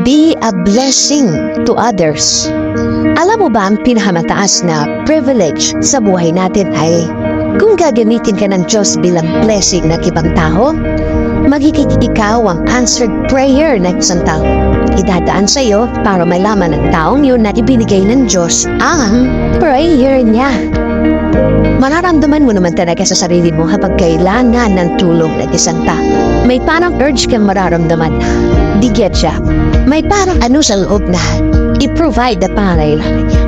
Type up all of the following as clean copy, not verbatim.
Be a blessing to others. Alam mo ba ang pinakamataas na privilege sa buhay natin ay kung gagamitin ka ng Diyos bilang blessing ng ibang tao, magiging ikaw ang answered prayer ng isang tao. Idadaan sa iyo para malaman ng taong yun na ibinigay ng Diyos ang prayer niya. Mararamdaman mo naman talaga sa sarili mo kapag kailangan ng tulong ng isang tao. May parang urge kang mararamdaman na bigyan siya. May parang ano sa loob na i-provide na pangailangan niya.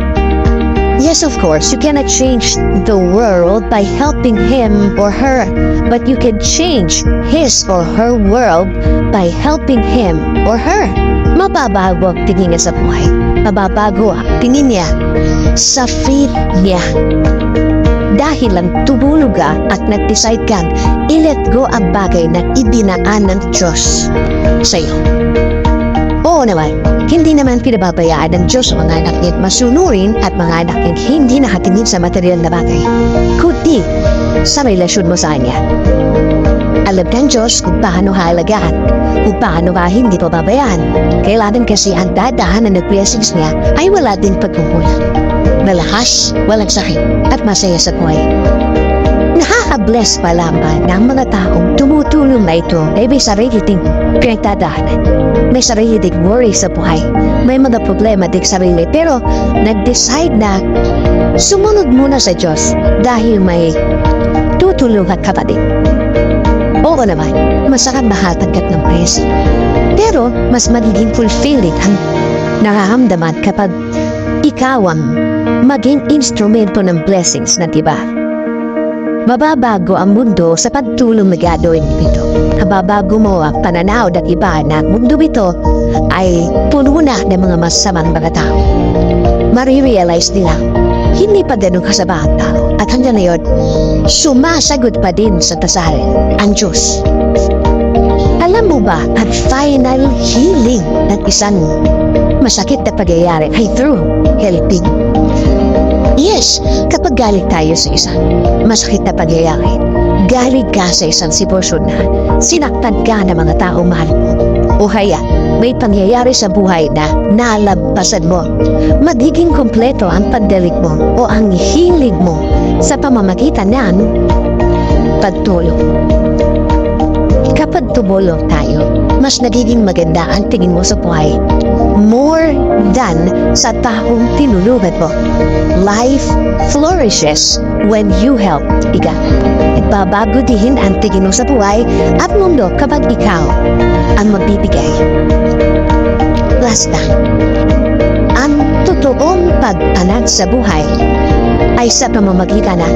Yes, of course, you cannot change the world by helping him or her, but you can change his or her world by helping him or her. Mababago ang tingin niya sa buhay. Mababago ang tingin niya sa faith niya. Dahil lang tumulog ka at nag-decide kang i-let go ang bagay na ibinaan ng Diyos sa iyo. Oo naman, hindi naman pinababayaan ng Diyos ang mga anak niya masunurin at mga anak niya hindi nakatingin sa material na bagay, kundi sa relasyon mo sa Kanya. Alam ng Diyos kung paano halagaan, kung paano ka hindi pababayaan. Kailangan kasi ang dadahanan ng blessings niya ay wala din pagkukulang. Malakas, walang sakit, at masaya sa buhay. Nakaka-bless pa lamang ng mga taong tumutulong na ito ay may sarili ding pinagdadaanan. May sarili ding worry sa buhay. May mga problema ding sarili pero nag-decide na sumunod muna sa Diyos dahil may tutulungan ka pa din. Oo naman, masarap mahatanggap ng blessing. Pero mas magiging fulfilling ang nararamdaman kapag ikaw ang maging instrumento ng blessings ng iba. Mababago ang mundo sa pagtulong na gagawin nito. Mababago mo ang pananaw ng iba na ang mundo ito ay puno na ng mga masamang mga tao. Marirealize nila, hindi pa ganun kasama ang tao. At hanggang na yun, sumasagot pa din sa dasal ang Diyos. Alam mo ba ang final healing ng isang masakit na pagyayari ay through helping? Yes, kapag galing tayo sa isang masakit na pagyayari, galing ka sa isang sitwasyon na sinaktan ka ng mga taong mahal mo, o kaya may pangyayari sa buhay na nalampasan mo, magiging kompleto ang pagdalig mo o ang hilig mo sa pamamagitan ng pagtulong. Kapag tumulong tayo, mas nagiging maganda ang tingin mo sa buhay more than sa taong tinulungan mo. Life flourishes when you help. Ika, nagbabago din ang tingin mo sa buhay at mundo kapag ikaw ang magbibigay. Basta, ang totoong pag-anad sa buhay ay sa pamamagitan ng